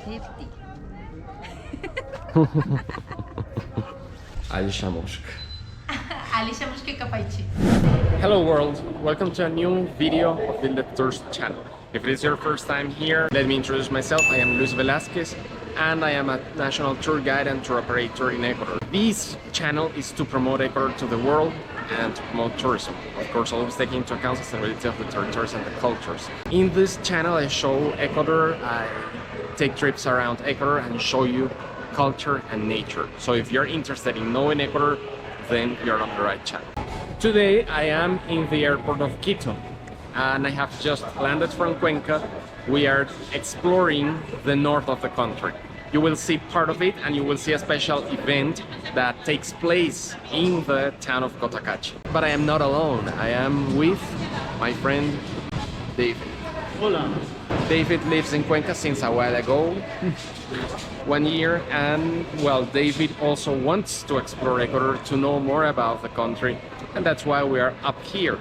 50. Ali Shamushk. Ali Shamushke Kapaichi. Hello world, welcome to a new video of the Tours channel. If it is your first time here, let me introduce myself. I am Luis Velasquez and I am a national tour guide and tour operator in Ecuador. This channel is to promote Ecuador to the world and to promote tourism. Of course, always taking into account the sustainability of the territories and the cultures. In this channel I show Ecuador, I take trips around Ecuador and show you culture and nature. So if you're interested in knowing Ecuador, then you're on the right channel. Today I am in the airport of Quito and I have just landed from Cuenca. We are exploring the north of the country. You will see part of it and you will see a special event that takes place in the town of Cotacachi. But I am not alone. I am with my friend David. Hola. David lives in Cuenca since a while ago, 1 year, and well, David also wants to explore Ecuador, to know more about the country, and that's why we are up here.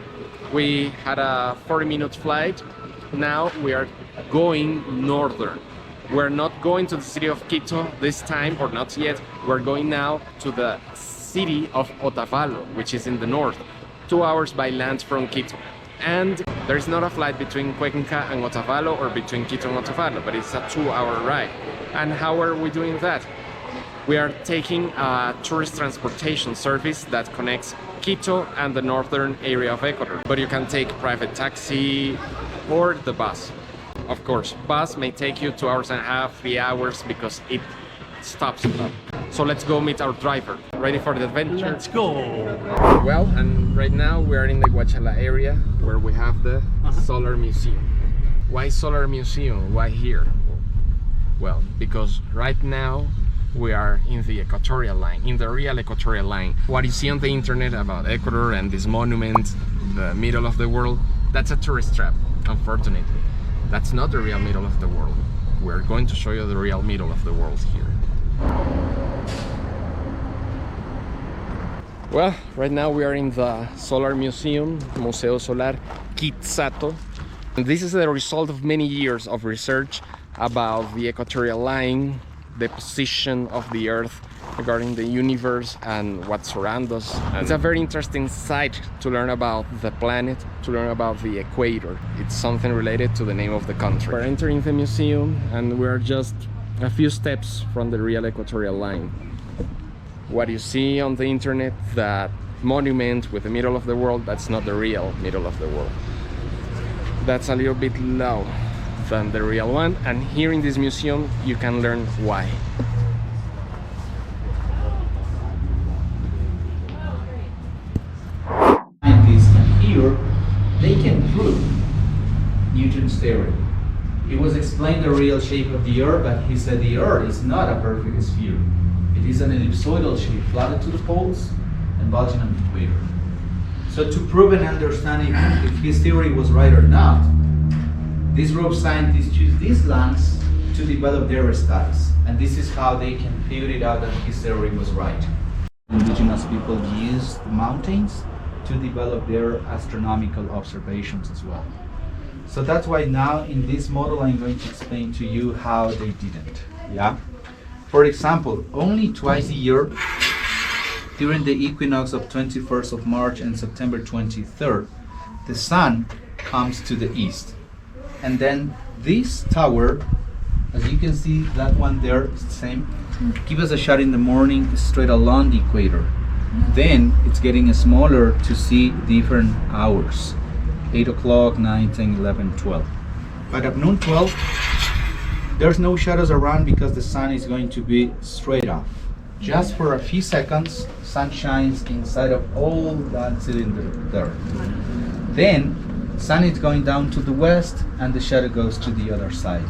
We had a 40-minute flight. Now we are going northern. We're not going to the city of Quito this time, or not yet. We're going now to the city of Otavalo, which is in the north, 2 hours by land from Quito. And there's not a flight between Cuenca and Otavalo or between Quito and Otavalo, but it's a 2-hour ride. And how are we doing that? We are taking a tourist transportation service that connects Quito and the northern area of Ecuador. But you can take private taxi or the bus. Of course, bus may take you 2 hours and a half, 3 hours, because it stops a lot. So let's go meet our driver. Ready for the adventure? Let's go. Well, and right now we are in the Guachala area where we have the Solar Museum. Why Solar Museum? Why here? Well, because right now we are in the equatorial line, in the real equatorial line. What you see on the internet about Ecuador and this monument, the middle of the world, that's a tourist trap, unfortunately. That's not the real middle of the world. We're going to show you the real middle of the world here. Well, right now we are in the Solar Museum, Museo Solar Quitzato. And this is the result of many years of research about the equatorial line, the position of the Earth regarding the universe and what surrounds us. And it's a very interesting site to learn about the planet, to learn about the equator. It's something related to the name of the country. We're entering the museum and we're just a few steps from the real equatorial line. What you see on the internet, that monument with the middle of the world, that's not the real middle of the world. That's a little bit low than the real one, and here in this museum you can learn why. Scientists here, they can prove Newton's theory. He was explaining the real shape of the Earth, but he said the Earth is not a perfect sphere. It is an ellipsoidal shape, flattened to the poles and bulging on the equator. So to prove and understand if his theory was right or not, this group of scientists use these lines to develop their studies. And this is how they can figure it out that his theory was right. Indigenous people use the mountains to develop their astronomical observations as well. So that's why now in this model I'm going to explain to you how they didn't. Yeah. For example, only twice a year, during the equinox of 21st of March and September 23rd, the sun comes to the east. And then this tower, as you can see, that one there is the same, give us a shot in the morning straight along the equator. Then it's getting smaller to see different hours. 8 o'clock, 9, 10, 11, 12. But at noon 12, there's no shadows around because the sun is going to be straight up. Just for a few seconds, sun shines inside of all that cylinder there. Then, sun is going down to the west and the shadow goes to the other side.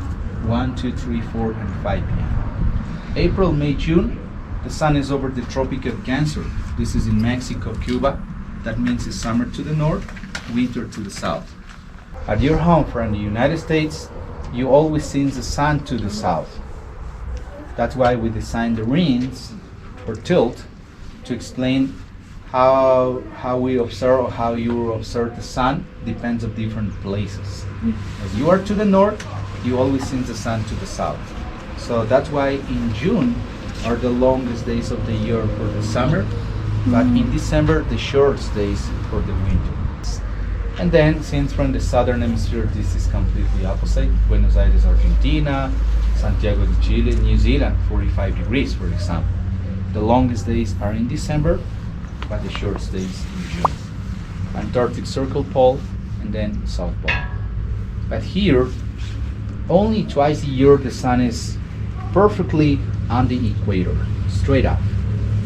1, 2, 3, 4, and 5 p.m. April, May, June, the sun is over the Tropic of Cancer. This is in Mexico, Cuba. That means it's summer to the north, winter to the south. At your home from the United States, you always see the sun to the south. That's why we designed the rings or tilt to explain how we observe or how you observe the sun depends of different places. As you are to the north, you always see the sun to the south. So that's why in June are the longest days of the year for the summer, but in December the shortest days for the winter. And then, since from the southern hemisphere this is completely opposite, Buenos Aires, Argentina, Santiago de Chile, New Zealand, 45 degrees for example. The longest days are in December, but the shortest days in June. Antarctic Circle Pole, and then South Pole. But here, only twice a year the sun is perfectly on the equator, straight up,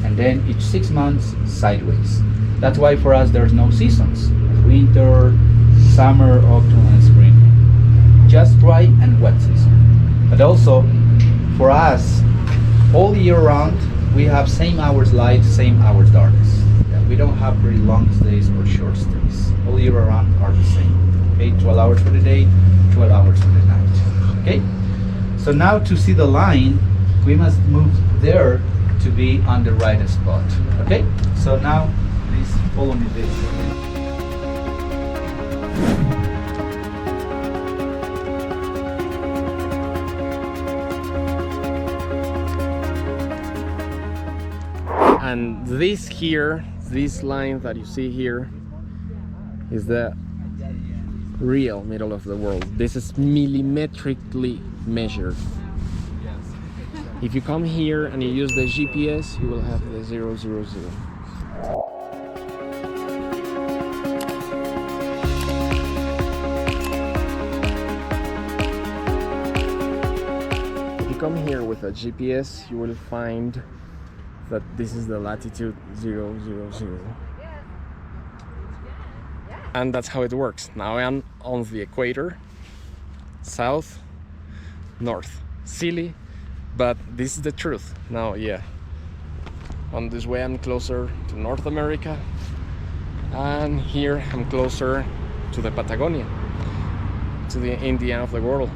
and then each 6 months sideways. That's why for us there's no seasons: winter, summer, autumn, and spring. Just dry and wet season. But also, for us, all year round we have same hours light, same hours darkness. We don't have very long days or short days. All year around are the same. Okay, 12 hours for the day, 12 hours for the night. Okay? So now to see the line, we must move there to be on the right spot. Okay? So now please follow me this. And this line that you see here is the real middle of the world. This is millimetrically measured. If you come here and you use the GPS, you will have the 000. If you come here with a GPS, you will find that this is the latitude 000. And that's how it works. Now I'm on the equator, south, north. Silly, but this is the truth. Now, yeah, on this way I'm closer to North America, and here I'm closer to the Patagonia, to the Indian of the world.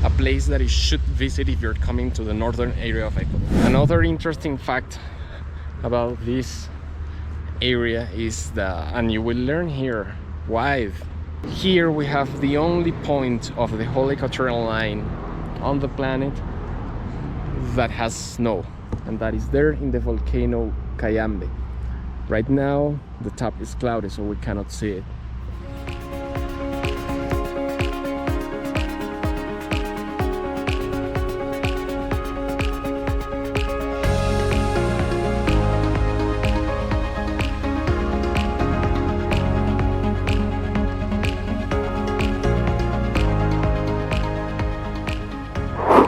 A place that you should visit if you're coming to the northern area of Ecuador. Another interesting fact about this area is that, and you will learn here why, here we have the only point of the whole equatorial line on the planet that has snow, and that is there in the volcano Cayambe. Right now the top is cloudy, so we cannot see it.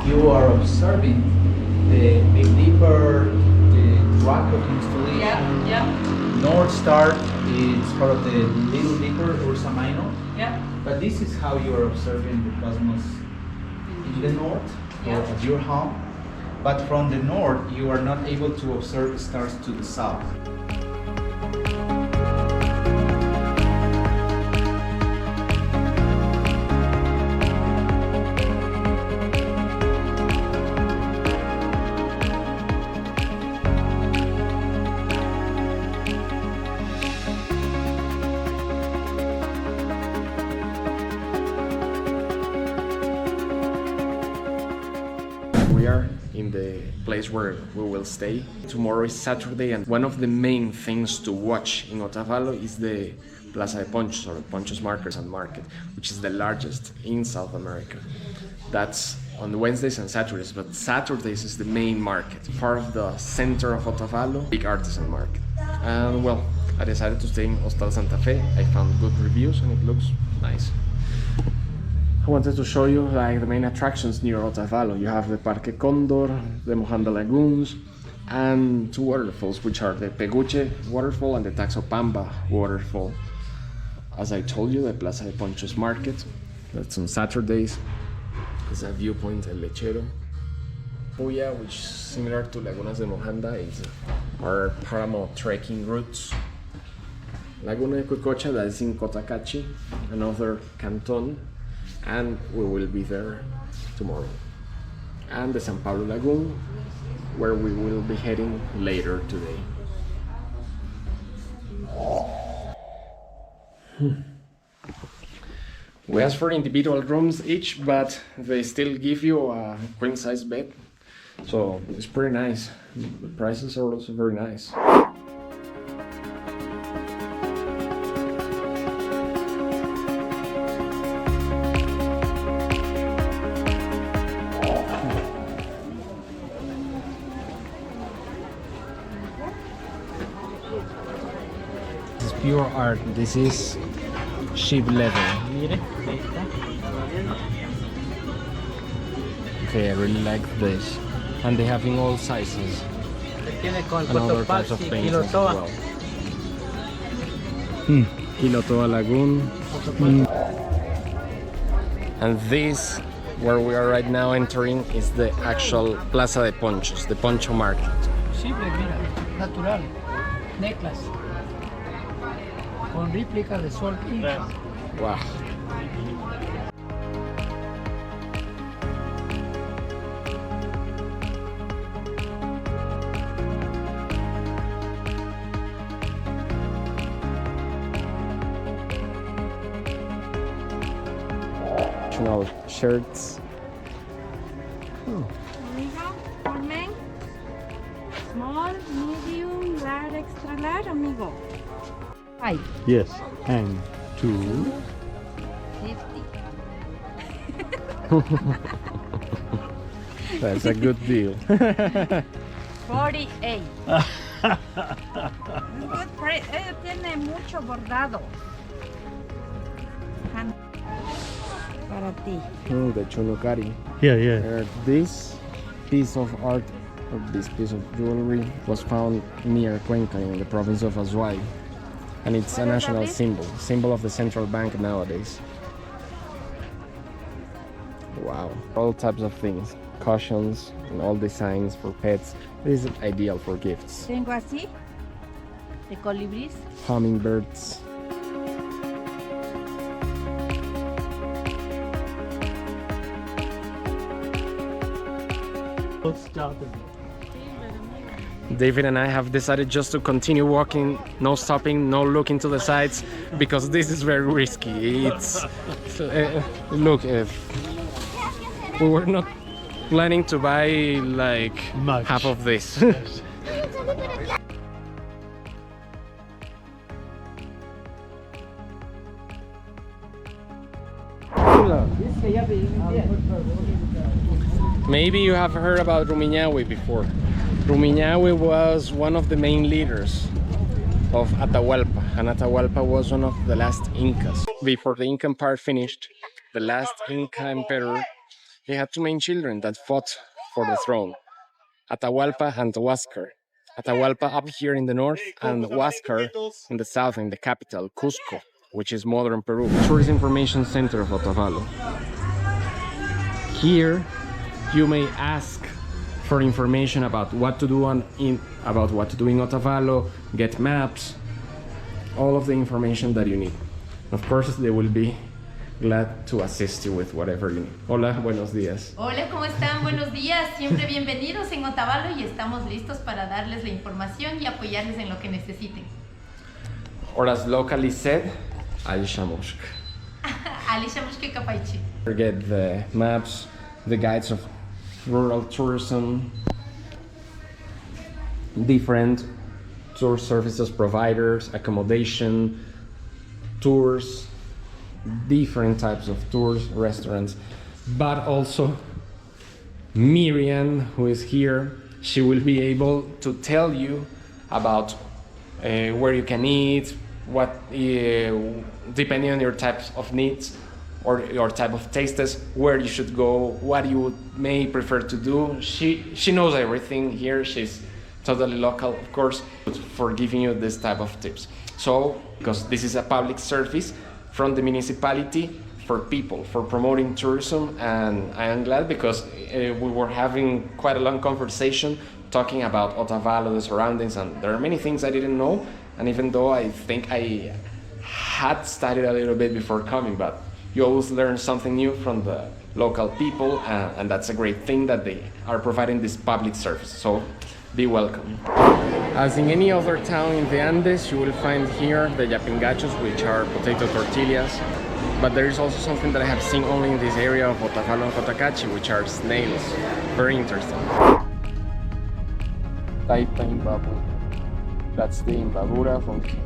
You are observing the Big Dipper, the rocket installation. Yeah. North Star is part of the Little Dipper, Ursa Minor. Yeah. But this is how you are observing the cosmos in the north, or Yeah. at your home. But from the north, you are not able to observe the stars to the south. We are in the place where we will stay. Tomorrow is Saturday, and one of the main things to watch in Otavalo is the Plaza de Ponchos, or Ponchos Markets and Market, which is the largest in South America. That's on Wednesdays and Saturdays, but Saturdays is the main market, part of the center of Otavalo, big artisan market. And well, I decided to stay in Hostal Santa Fe. I found good reviews and it looks nice. I wanted to show you like the main attractions near Otavalo. You have the Parque Condor, the Mojanda Lagoons, and two waterfalls, which are the Peguche waterfall and the Taxopamba waterfall. As I told you, the Plaza de Ponchos Market, that's on Saturdays. There's a viewpoint, El Lechero. Puya, which is similar to Lagunas de Mojanda, is our paramo trekking routes. Laguna de Cuicocha, that is in Cotacachi, another canton, and we will be there tomorrow. And the San Pablo Lagoon, where we will be heading later today. We asked for individual rooms each, but they still give you a queen size bed. So it's pretty nice. The prices are also very nice. This is pure art. This is sheep leather. Okay, I really like this. And they have in all sizes. And other types of paints as well. Quilotoa Lagoon. And this, where we are right now entering, is the actual Plaza de Ponchos, the Poncho Market. Simple, mira, natural, necklace, con réplica de sol Inca. Wow. Shirts. Amigo, for men, small, medium, large, extra large, amigo. 5, Yes. And 2. 50. That's a good deal. 48. Good price. Tiene mucho bordado. Para ti. The Chonokari. Yeah. This piece of art, or this piece of jewelry, was found near Cuenca in the province of Azuay. And it's a national symbol of the central bank nowadays. Wow, all types of things, cushions and all designs for pets. This is ideal for gifts. Tengo así, de colibrís. Hummingbirds. David and I have decided just to continue walking, no stopping, no looking to the sides, because this is very risky. It's look, we were not planning to buy like Much. half of this. Maybe you have heard about Rumiñahui before. Rumiñahui was one of the main leaders of Atahualpa, and Atahualpa was one of the last Incas. Before the Inca Empire finished, the last Inca emperor, he had two main children that fought for the throne, Atahualpa and Huáscar. Atahualpa up here in the north, and Huáscar in the south, in the capital, Cusco, which is modern Peru. Tourist Information Center of Otavalo. Here, you may ask for information about what to do in Otavalo, get maps, all of the information that you need. Of course, they will be glad to assist you with whatever you need. Hola, buenos días. Hola, ¿cómo están? Buenos días. Siempre bienvenidos en Otavalo y estamos listos para darles la información y apoyarles en lo que necesiten. Or as locally said, Alisha Mushk. Alisha Mushke Kapaichi. Forget the maps, the guides of rural tourism, different tour services providers, accommodation, tours, different types of tours, restaurants, but also Miriam, who is here. She will be able to tell you about where you can eat, what, depending on your types of needs or your type of tastes, where you should go, what you may prefer to do. She knows everything here. She's totally local, of course, for giving you this type of tips. So, because this is a public service from the municipality for people, for promoting tourism, and I am glad because we were having quite a long conversation talking about Otavalo, the surroundings, and there are many things I didn't know, and even though I think I had studied a little bit before coming, but you always learn something new from the local people, and that's a great thing that they are providing this public service, so be welcome. As in any other town in the Andes, you will find here the yapingachos, which are potato tortillas. But there is also something that I have seen only in this area of Otavalo and Cotacachi, which are snails. Very interesting. Taita Imbabura. That's the Imbabura volcano.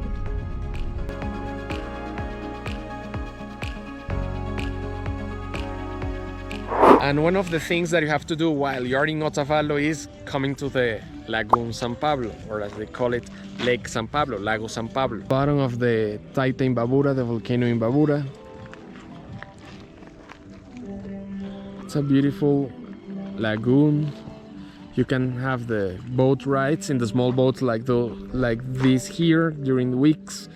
And one of the things that you have to do while you're in Otavalo is coming to the Lagoon San Pablo, or as they call it, Lake San Pablo, Lago San Pablo. Bottom of the Taita Imbabura, the volcano Imbabura. It's a beautiful lagoon. You can have the boat rides in the small boats like this here during the weeks,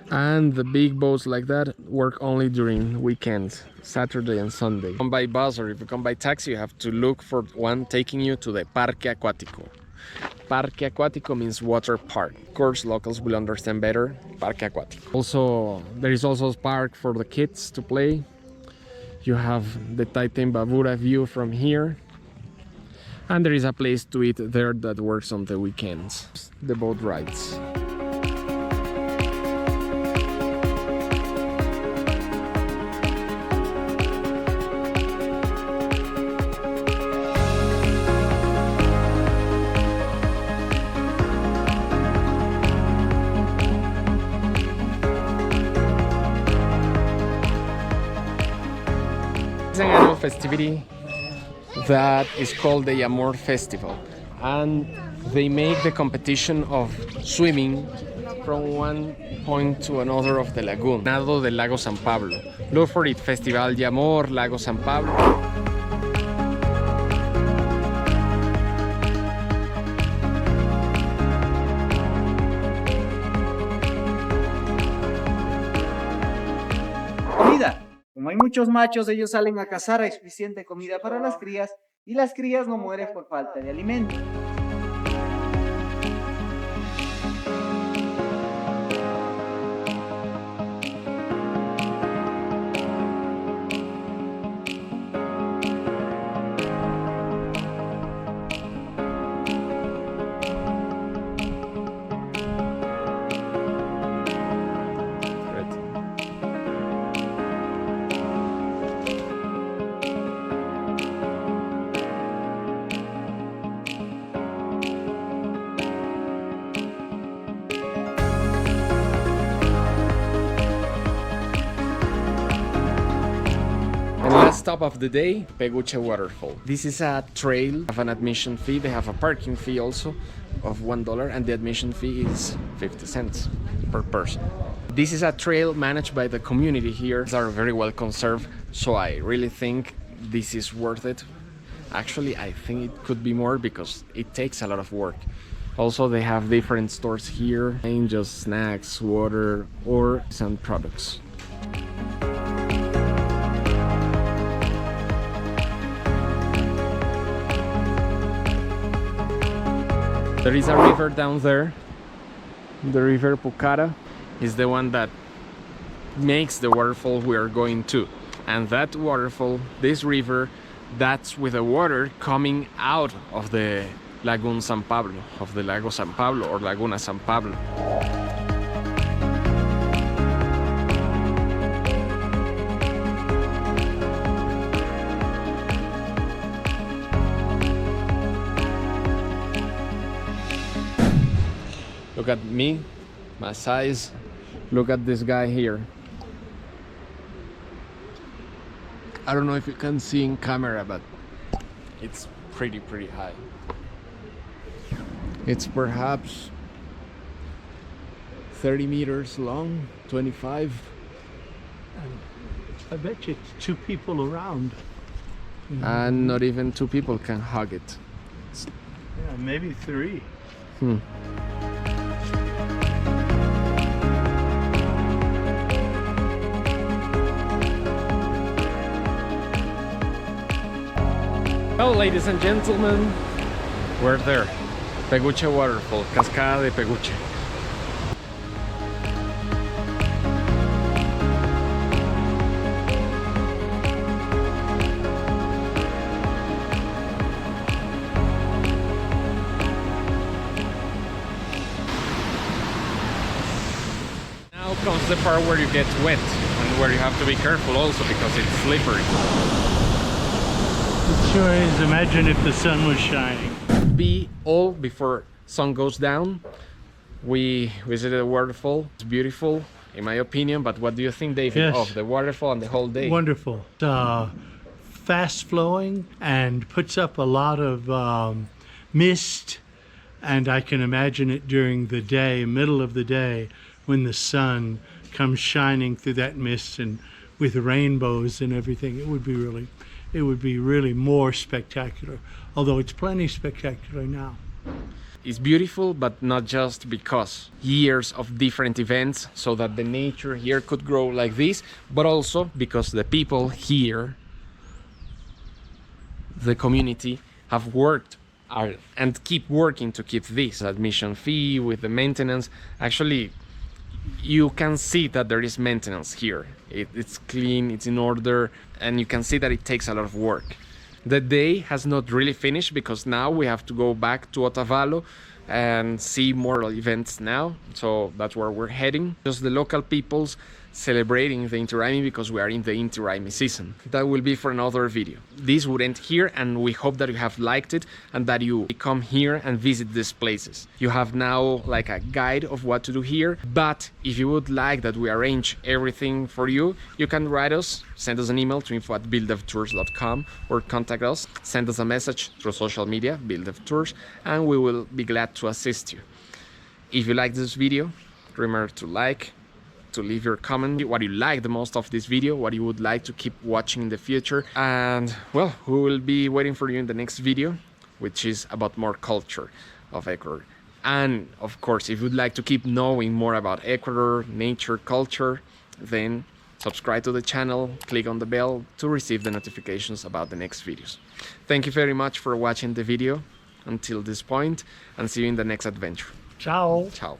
and the big boats like that work only during weekends, Saturday and Sunday. Come by bus, or if you come by taxi, you have to look for one taking you to the Parque Acuático. Parque Acuático means water park. Of course, locals will understand better. Parque Acuático. Also, there is also a park for the kids to play. You have the Taita Imbabura view from here. And there is a place to eat there that works on the weekends. The boat rides. It's an annual festivity that is called the Amor Festival, and they make the competition of swimming from one point to another of the lagoon, Nado del Lago San Pablo. Look for it, Festival de Amor, Lago San Pablo. Comida. Como hay muchos machos, ellos salen a cazar a suficiente comida para las crías y las crías no mueren por falta de alimento. Stop of the day, Peguche Waterfall. This is a trail of an admission fee. They have a parking fee also of $1, and the admission fee is 50 cents per person. This is a trail managed by the community here. These are very well conserved, so I really think this is worth it. Actually, I think it could be more because it takes a lot of work. Also, they have different stores here, and just snacks, water, or some products. There is a river down there. The river Pucara is the one that makes the waterfall we are going to. And that waterfall, this river, that's with the water coming out of the Lagoon San Pablo, of the Lago San Pablo or Laguna San Pablo. Look at me, my size. Look at this guy here. I don't know if you can see in camera, but it's pretty high. It's perhaps 30 meters long, 25. I bet you it's 2 people around. And not even 2 people can hug it. Yeah, maybe 3. Well, ladies and gentlemen, we're there. Peguche Waterfall, Cascada de Peguche. Now comes the part where you get wet. And where you have to be careful also because it's slippery. It sure is. Imagine if the sun was shining. Be all before sun goes down. We visited a waterfall. It's beautiful, in my opinion. But what do you think, David, Yes. of the waterfall and the whole day? Wonderful. Fast flowing and puts up a lot of mist. And I can imagine it during the day, middle of the day, when the sun comes shining through that mist and with rainbows and everything. It would be really more spectacular. Although it's plenty spectacular now. It's beautiful, but not just because years of different events so that the nature here could grow like this, but also because the people here, the community, have worked and keep working to keep this admission fee with the maintenance. Actually, you can see that there is maintenance here. It's clean, it's in order, and you can see that it takes a lot of work. The day has not really finished because now we have to go back to Otavalo and see more events now. So that's where we're heading. Just the local peoples celebrating the Inti Raymi because we are in the Inti Raymi season. That will be for another video. This would end here, and we hope that you have liked it and that you come here and visit these places. You have now like a guide of what to do here, but if you would like that we arrange everything for you, you can write us, send us an email to info@builddevtours.com or contact us, send us a message through social media, Build Dev Tours, and we will be glad to assist you. If you like this video, remember to like, to leave your comment, what you like the most of this video, what you would like to keep watching in the future. And well, we will be waiting for you in the next video, which is about more culture of Ecuador. And of course, if you'd like to keep knowing more about Ecuador, nature, culture, then subscribe to the channel, click on the bell to receive the notifications about the next videos. Thank you very much for watching the video until this point, and see you in the next adventure. Ciao. Ciao.